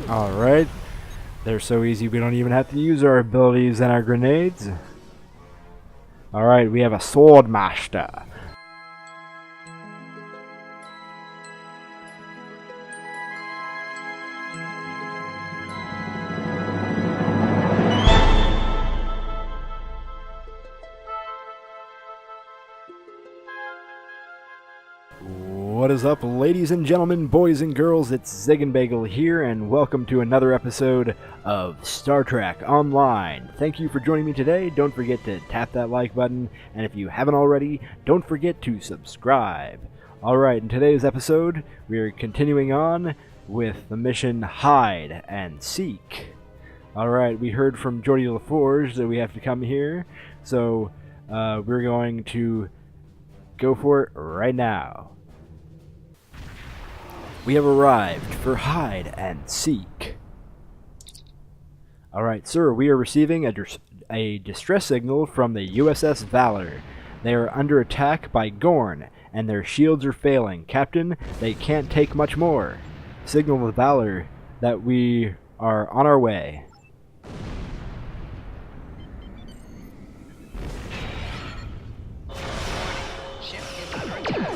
Alright. They're so easy we don't even have to use our abilities and our grenades. Alright, we have a sword master. What is up, ladies and gentlemen, boys and girls? It's Ziegenbagel here, and welcome to another episode of Star Trek Online. Thank you for joining me today. Don't forget to tap that like button, and if you haven't already, don't forget to subscribe. Alright, in today's episode, we are continuing on with the mission Hide and Seek. Alright, we heard from Geordi LaForge that we have to come here, so we're going to go for it right now. We have arrived for Hide and Seek. Alright, sir, we are receiving a distress signal from the USS Valor. They are under attack by Gorn, and their shields are failing. Captain, they can't take much more. Signal the Valor that we are on our way. Ship is under attack.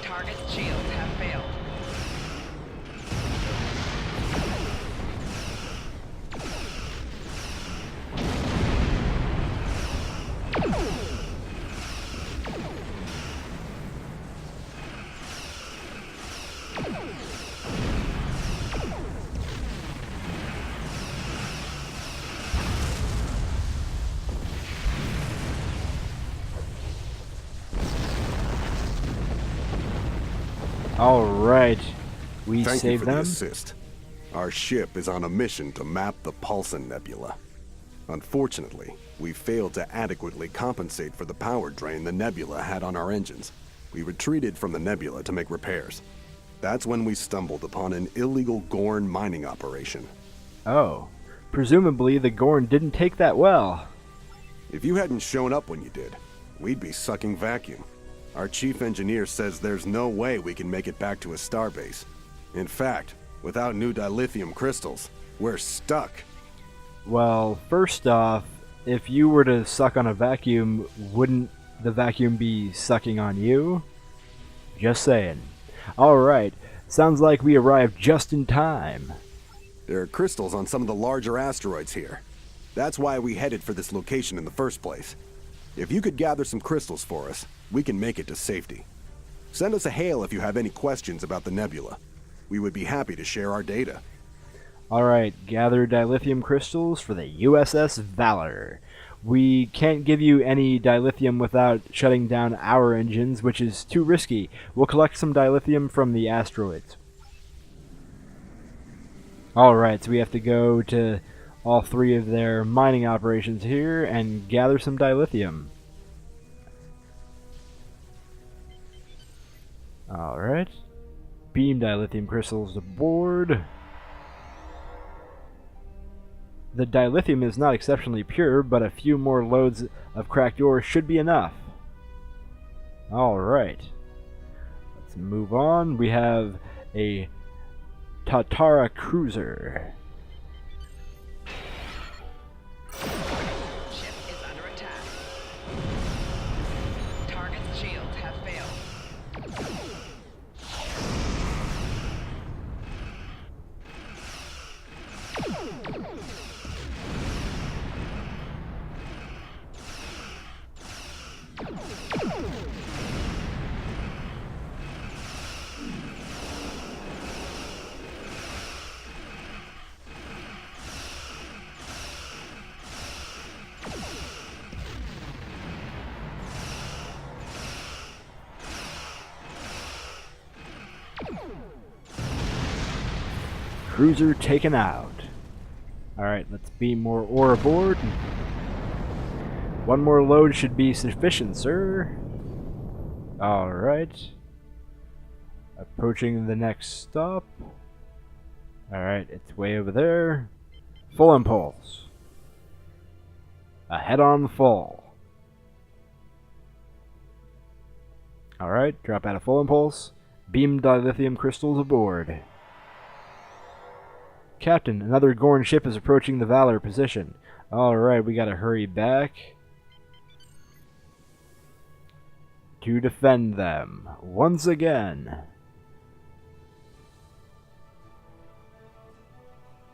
Target's shields have failed. Alright, we Thank you saved for the them. assist. Our ship is on a mission to map the Paulson Nebula. Unfortunately, we failed to adequately compensate for the power drain the nebula had on our engines. We retreated from the nebula to make repairs. That's when we stumbled upon an illegal Gorn mining operation. Oh, presumably the Gorn didn't take that well. If you hadn't shown up when you did, we'd be sucking vacuum. Our chief engineer says there's no way we can make it back to a starbase. In fact, without new dilithium crystals, we're stuck. Well, first off, if you were to suck on a vacuum, wouldn't the vacuum be sucking on you? Just saying. Alright, sounds like we arrived just in time. There are crystals on some of the larger asteroids here. That's why we headed for this location in the first place. If you could gather some crystals for us, we can make it to safety. Send us a hail if you have any questions about the nebula. We would be happy to share our data. Alright, gather dilithium crystals for the USS Valor. We can't give you any dilithium without shutting down our engines, which is too risky. We'll collect some dilithium from the asteroids. Alright, so we have to go to all three of their mining operations here and gather some dilithium. Alright. Beam dilithium crystals aboard. The dilithium is not exceptionally pure, but a few more loads of cracked ore should be enough. Alright. Let's move on. We have a Tatara cruiser. Ship is under attack. Target's shields have failed. Cruiser taken out. Alright, let's beam more ore aboard. One more load should be sufficient, sir. Alright. Approaching the next stop. Alright, it's way over there. Full impulse. Ahead on full. Alright, drop out of full impulse. Beam dilithium crystals aboard. Captain, another Gorn ship is approaching the Valor position. Alright, we gotta hurry back to defend them once again.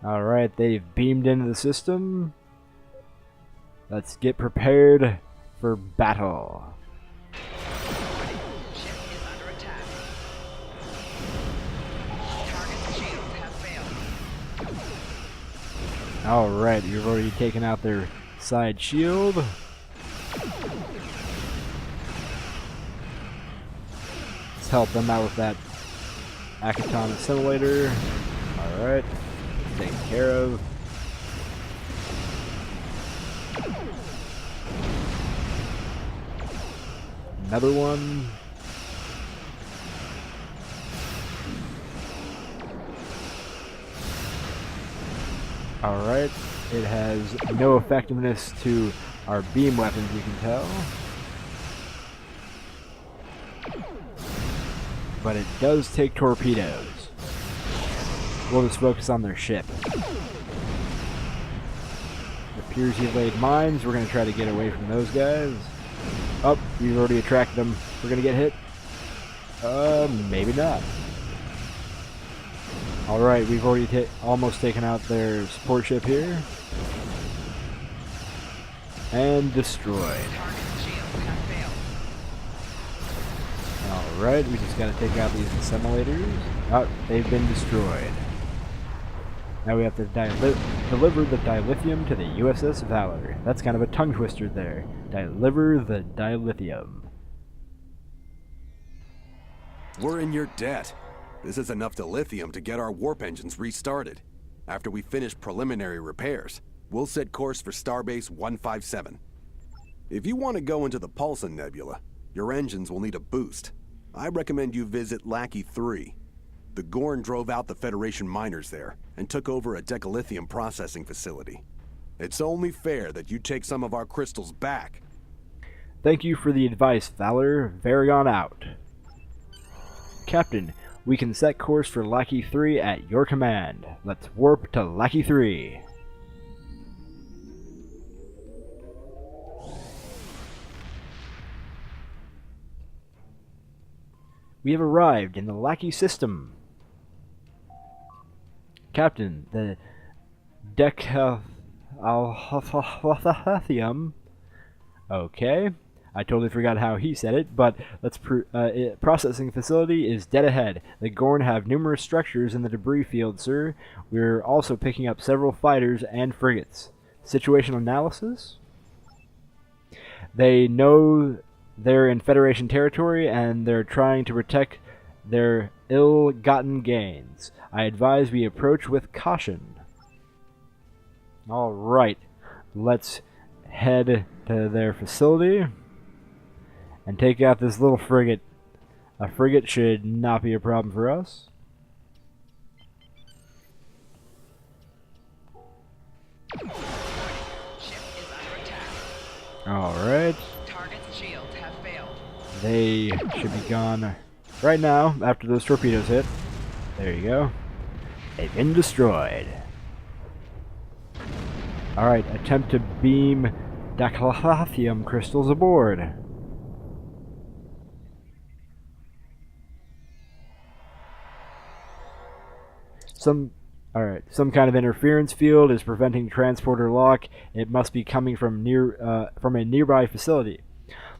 Alright, they've beamed into the system. Let's get prepared for battle. Ship is under attack. Target's shields have failed. Alright, you've already taken out their side shield. Let's help them out with that Akaton assimilator. Alright, taken care of. Another one. Alright, it has no effectiveness to our beam weapons, you can tell. But it does take torpedoes. We'll just focus on their ship. It appears he laid mines. We're going to try to get away from those guys. Oh, we've already attracted them. We're going to get hit. Maybe not. Alright, we've already almost taken out their support ship here. And destroyed. Target's shields have failed. Alright, we just gotta take out these assimilators. Oh, they've been destroyed. Now we have to deliver the dilithium to the USS Valor. That's kind of a tongue twister there. Deliver the dilithium. We're in your debt. This is enough dilithium to get our warp engines restarted. After we finish preliminary repairs, we'll set course for Starbase 157. If you want to go into the Pulsar Nebula, your engines will need a boost. I recommend you visit Lackey 3. The Gorn drove out the Federation miners there and took over a decalithium processing facility. It's only fair that you take some of our crystals back. Thank you for the advice, Valor. Varigon out. Captain, we can set course for Lackey 3 at your command. Let's warp to Lackey 3. We have arrived in the Lackey system. Captain, the decalithium. Okay. I totally forgot how he said it, but processing facility is dead ahead. The Gorn have numerous structures in the debris field, sir. We're also picking up several fighters and frigates. Situational analysis? They know they're in Federation territory and they're trying to protect their ill-gotten gains. I advise we approach with caution. Alright, let's head to their facility and take out this little frigate. A frigate should not be a problem for us. Ship is under attack. Alright. Target's shields have failed. They should be gone right now after those torpedoes hit. There you go. They've been destroyed. Alright, attempt to beam decalithium crystals aboard. Some kind of interference field is preventing transporter lock. It must be coming from a nearby facility.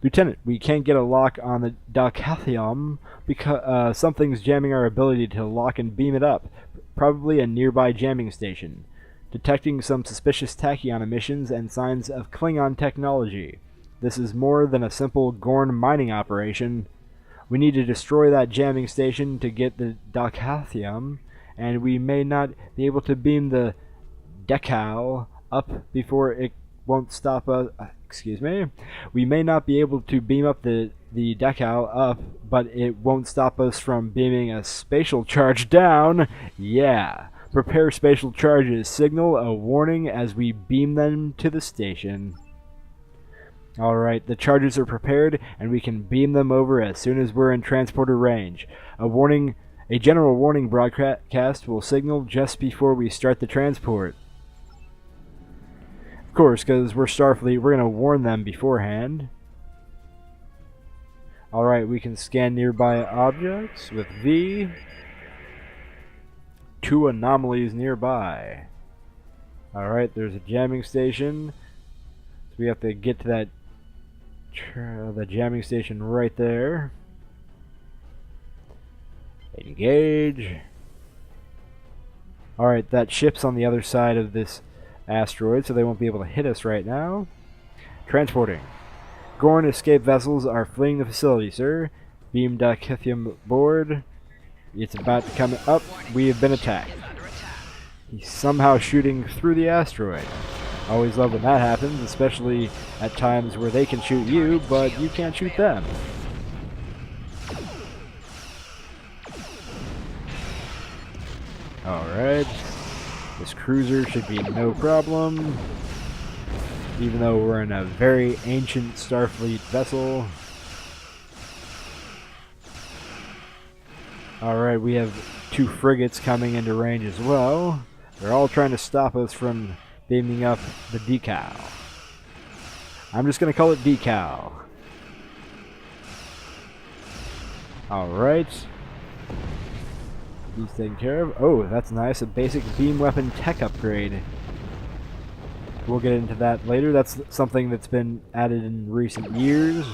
Lieutenant, we can't get a lock on the decalithium because something's jamming our ability to lock and beam it up. Probably a nearby jamming station. Detecting some suspicious tachyon emissions and signs of Klingon technology. This is more than a simple Gorn mining operation. We need to destroy that jamming station to get the decalithium, and we may not be able to beam the decal up before it won't stop us. Excuse me. We may not be able to beam up the decal up, but it won't stop us from beaming a spatial charge down. Yeah. Prepare spatial charges. Signal a warning as we beam them to the station. Alright, the charges are prepared, and we can beam them over as soon as we're in transporter range. A warning A general warning broadcast will signal just before we start the transport. Of course, because we're Starfleet, we're going to warn them beforehand. Alright, we can scan nearby objects with V. 2 anomalies nearby. Alright, there's a jamming station. So we have to get to that the jamming station right there. Engage. Alright, that ship's on the other side of this asteroid, so they won't be able to hit us right now. Transporting. Gorn escape vessels are fleeing the facility, sir. Beam Dachythium aboard. It's about to come up. We have been attacked. He's somehow shooting through the asteroid. Always love when that happens, especially at times where they can shoot you, but you can't shoot them. Alright. This cruiser should be no problem. Even though we're in a very ancient Starfleet vessel. Alright, we have 2 frigates coming into range as well. They're all trying to stop us from beaming up the decal. I'm just going to call it decal. Alright. He's taken care of. Oh, that's nice. A basic beam weapon tech upgrade. We'll get into that later. That's something that's been added in recent years.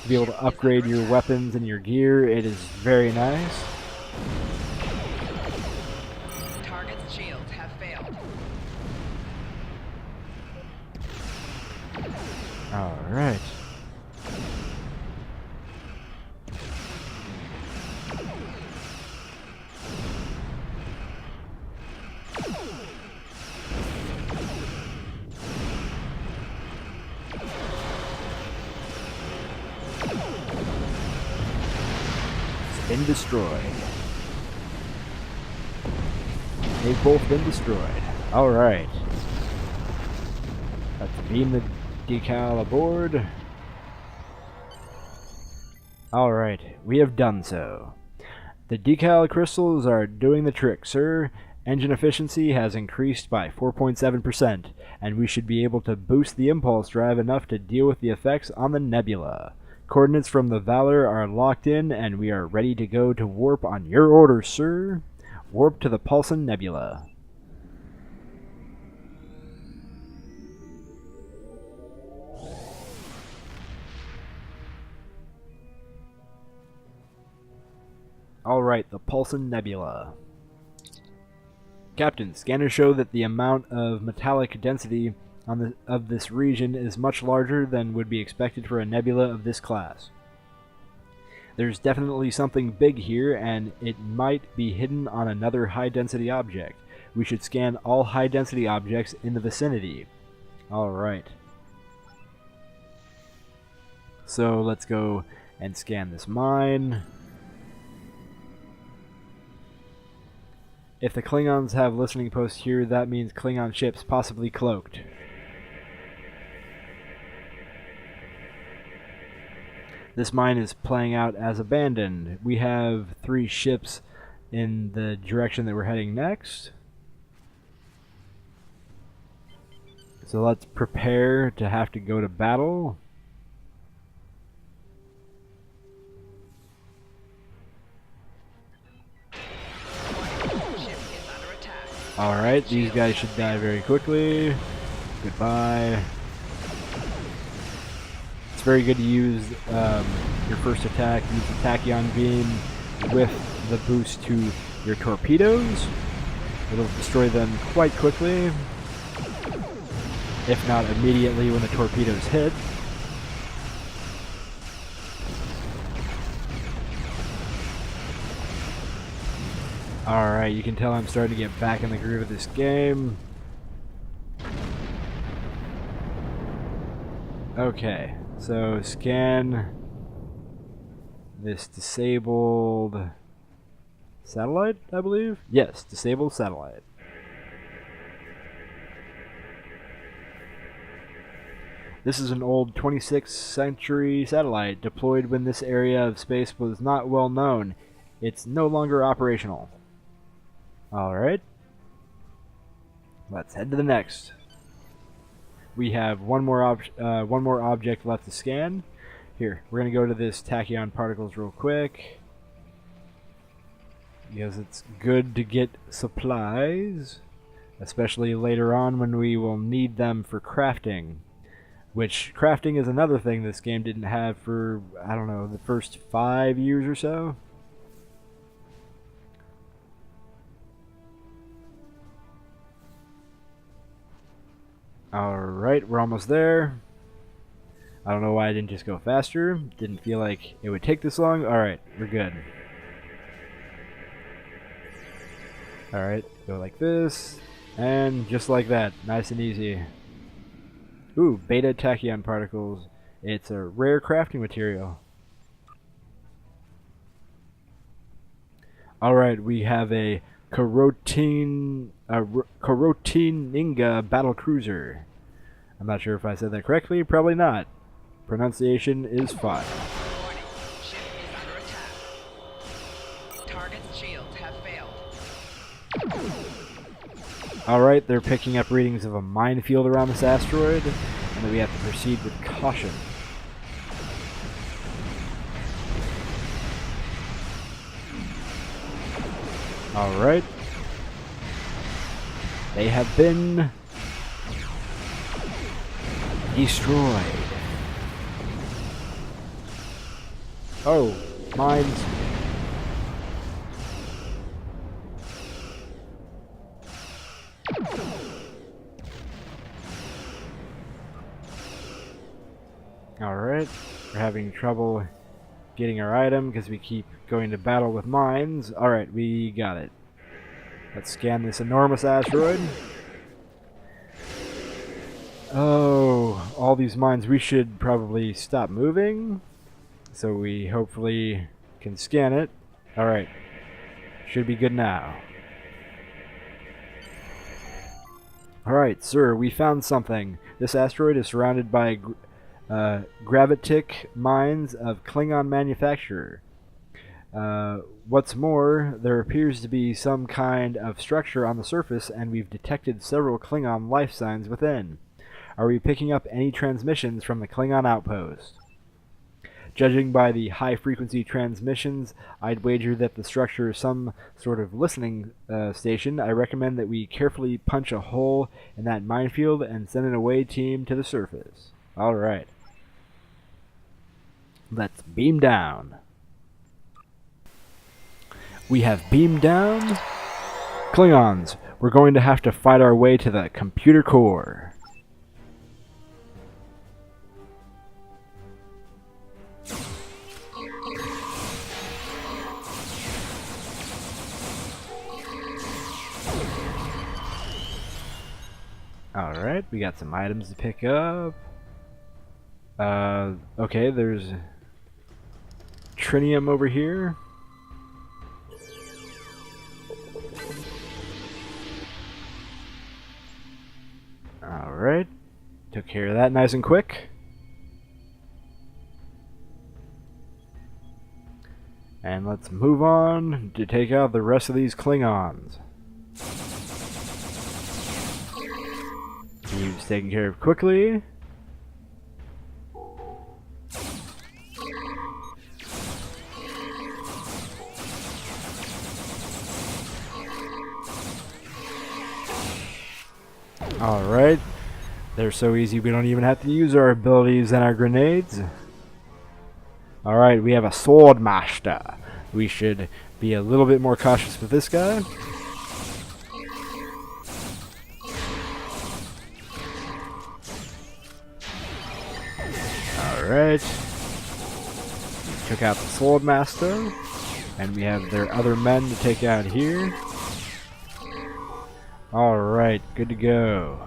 To be able to upgrade your weapons and your gear. It is very nice. Target's shields have failed. Alright. Been destroyed. They've both been destroyed. Alright. Let's beam the decal aboard. Alright, we have done so. The decal crystals are doing the trick, sir. Engine efficiency has increased by 4.7%, and we should be able to boost the impulse drive enough to deal with the effects on the nebula. Coordinates from the Valor are locked in, and we are ready to go to warp on your orders, sir. Warp to the Pulsar Nebula. Alright, the Pulsar Nebula. Captain, scanners show that the amount of metallic density of this region is much larger than would be expected for a nebula of this class. There's definitely something big here, and it might be hidden on another high-density object. We should scan all high-density objects in the vicinity. Alright. So let's go and scan this mine. If the Klingons have listening posts here, that means Klingon ships possibly cloaked. This mine is playing out as abandoned. We have 3 ships in the direction that we're heading next. So let's prepare to have to go to battle. Alright, these guys should die very quickly. Goodbye. It's very good to use your first attack, use the tachyon beam with the boost to your torpedoes. It'll destroy them quite quickly, if not immediately when the torpedoes hit. Alright, you can tell I'm starting to get back in the groove of this game. Okay, so scan this disabled satellite, I believe? Yes, disabled satellite. This is an old 26th century satellite deployed when this area of space was not well known. it's no longer operational. Alright. Let's head to the next. We have one more object left to scan. Here, we're going to go to this tachyon particles real quick, because it's good to get supplies, especially later on when we will need them for crafting. Which, crafting is another thing this game didn't have for, I don't know, the first 5 years or so. Alright, we're almost there. I don't know why I didn't just go faster. Didn't feel like it would take this long. Alright, we're good. Alright, go like this. And just like that. Nice and easy. Ooh, beta tachyon particles. It's a rare crafting material. Alright, we have a Karotininga battle cruiser. I'm not sure if I said that correctly. Probably not. Pronunciation is fine. Warning. Ship is under attack. Target's shields have failed. Alright, they're picking up readings of a minefield around this asteroid, and that we have to proceed with caution. Alright. They have been destroyed. Oh, mines. Alright, we're having trouble getting our item because we keep going to battle with mines. Alright, we got it. Let's scan this enormous asteroid. Oh, all these mines. We should probably stop moving, so we hopefully can scan it. Alright, should be good now. Alright, sir, we found something. This asteroid is surrounded by gravitic mines of Klingon manufacture. What's more, there appears to be some kind of structure on the surface, and we've detected several Klingon life signs within. Are we picking up any transmissions from the Klingon outpost? Judging by the high-frequency transmissions, I'd wager that the structure is some sort of listening station. I recommend that we carefully punch a hole in that minefield and send an away team to the surface. Alright. Let's beam down. We have beamed down. Klingons, we're going to have to fight our way to the computer core. Alright, we got some items to pick up. Okay, there's trinium over here. Alright, took care of that nice and quick. And let's move on to take out the rest of these Klingons. He's taken care of quickly. Alright. They're so easy we don't even have to use our abilities and our grenades. Alright, we have a sword master. We should be a little bit more cautious with this guy. Alright. We took out the sword master. And we have their other men to take out here. Alright, good to go.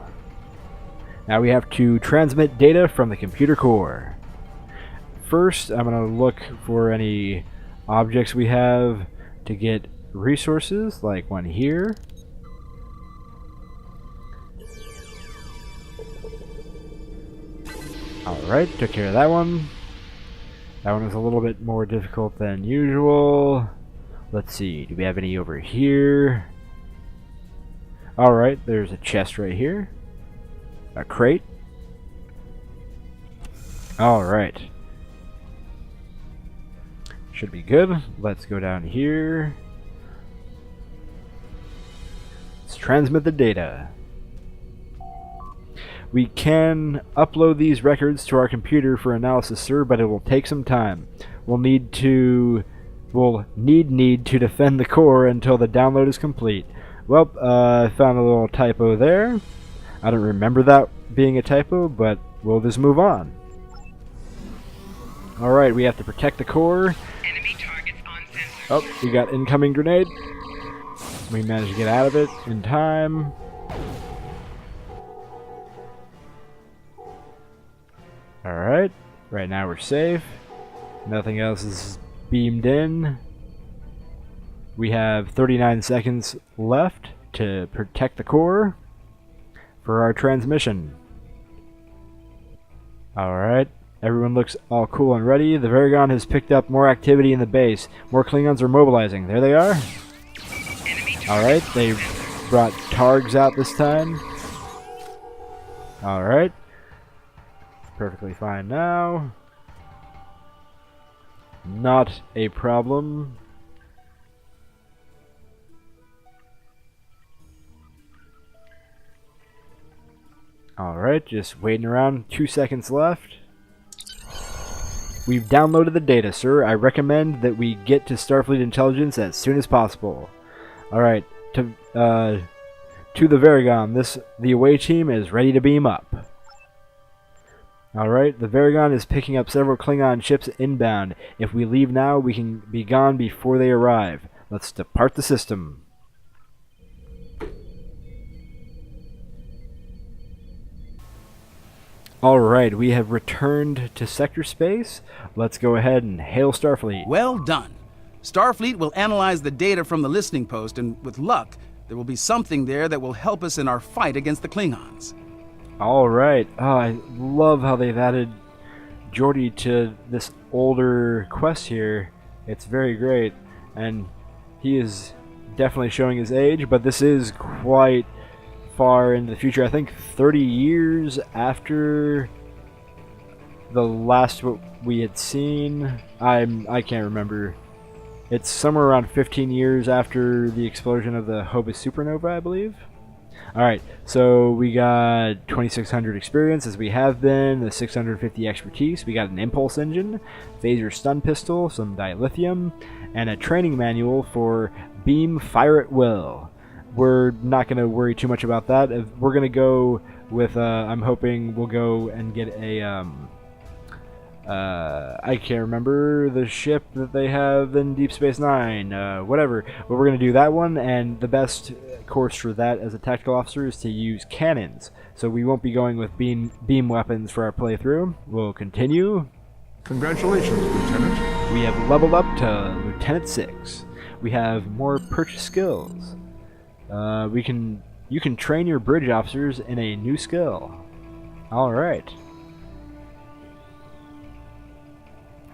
Now we have to transmit data from the computer core. First, I'm going to look for any objects we have to get resources, like one here. Alright, took care of that one. That one was a little bit more difficult than usual. Let's see, do we have any over here? Alright, there's a chest right here. A crate. Alright. Should be good. Let's go down here. Let's transmit the data. We can upload these records to our computer for analysis, sir, but it will take some time. We'll need to defend the core until the download is complete. Well, I found a little typo there. I don't remember that being a typo, but we'll just move on. Alright, we have to protect the core. Enemy targets on sensor. Oh, we got incoming grenade. We managed to get out of it in time. Alright, right now we're safe. Nothing else is beamed in. We have 39 seconds left to protect the core for our transmission. Alright, everyone looks all cool and ready. The Varagon has picked up more activity in the base. More Klingons are mobilizing. There they are. Alright, they brought Targs out this time. Alright. Perfectly fine now. Not a problem. Alright, just waiting around. 2 seconds left. We've downloaded the data, sir. I recommend that we get to Starfleet Intelligence as soon as possible. Alright, to the Varagon, the away team is ready to beam up. Alright, the Varagon is picking up several Klingon ships inbound. If we leave now, we can be gone before they arrive. Let's depart the system. Alright, we have returned to sector space. Let's go ahead and hail Starfleet. Well done. Starfleet will analyze the data from the listening post, and with luck, there will be something there that will help us in our fight against the Klingons. Alright. Oh, I love how they've added Geordi to this older quest here. It's very great. And he is definitely showing his age, but this is quite far into the future. I think 30 years after the last what we had seen. I can't remember. It's somewhere around 15 years after the explosion of the Hobus supernova, I believe. Alright, so we got 2600 experience, as we have been, the 650 expertise, we got an impulse engine, phaser stun pistol, some dilithium, and a training manual for beam fire at will. We're not going to worry too much about that. We're going to go with, I'm hoping we'll go and get a, I can't remember the ship that they have in Deep Space Nine, whatever. But we're going to do that one, and the best course for that as a tactical officer is to use cannons. So we won't be going with beam weapons for our playthrough. We'll continue. Congratulations, Lieutenant. We have leveled up to Lieutenant 6. We have more purchase skills. You can train your bridge officers in a new skill. Alright.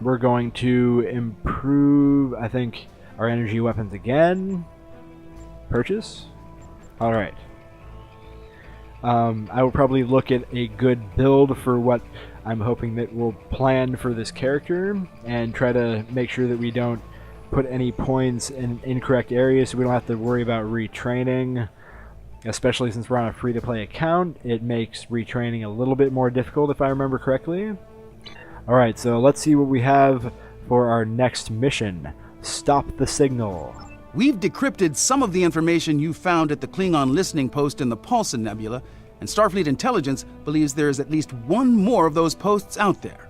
We're going to improve, I think, our energy weapons again. Purchase. Alright. I will probably look at a good build for what I'm hoping that we'll plan for this character and try to make sure that we don't put any points in incorrect areas so we don't have to worry about retraining. Especially since we're on a free-to-play account, it makes retraining a little bit more difficult if I remember correctly. Alright, so let's see what we have for our next mission. Stop the signal. We've decrypted some of the information you found at the Klingon listening post in the Paulson Nebula, and Starfleet Intelligence believes there is at least one more of those posts out there.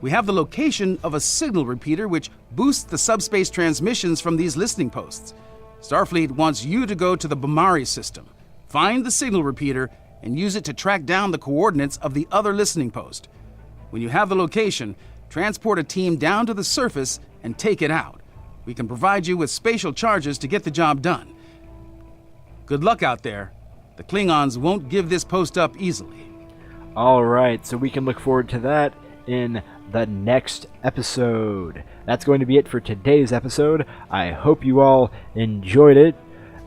We have the location of a signal repeater which boosts the subspace transmissions from these listening posts. Starfleet wants you to go to the Bamari system, find the signal repeater, and use it to track down the coordinates of the other listening post. When you have the location, transport a team down to the surface and take it out. We can provide you with spatial charges to get the job done. Good luck out there. The Klingons won't give this post up easily. Alright, so we can look forward to that in the next episode. That's going to be it for today's episode. I hope you all enjoyed it.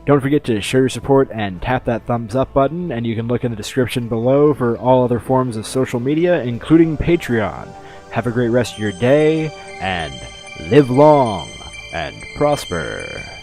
Don't forget to show your support and tap that thumbs up button, and you can look in the description below for all other forms of social media, including Patreon. Have a great rest of your day, and live long and prosper.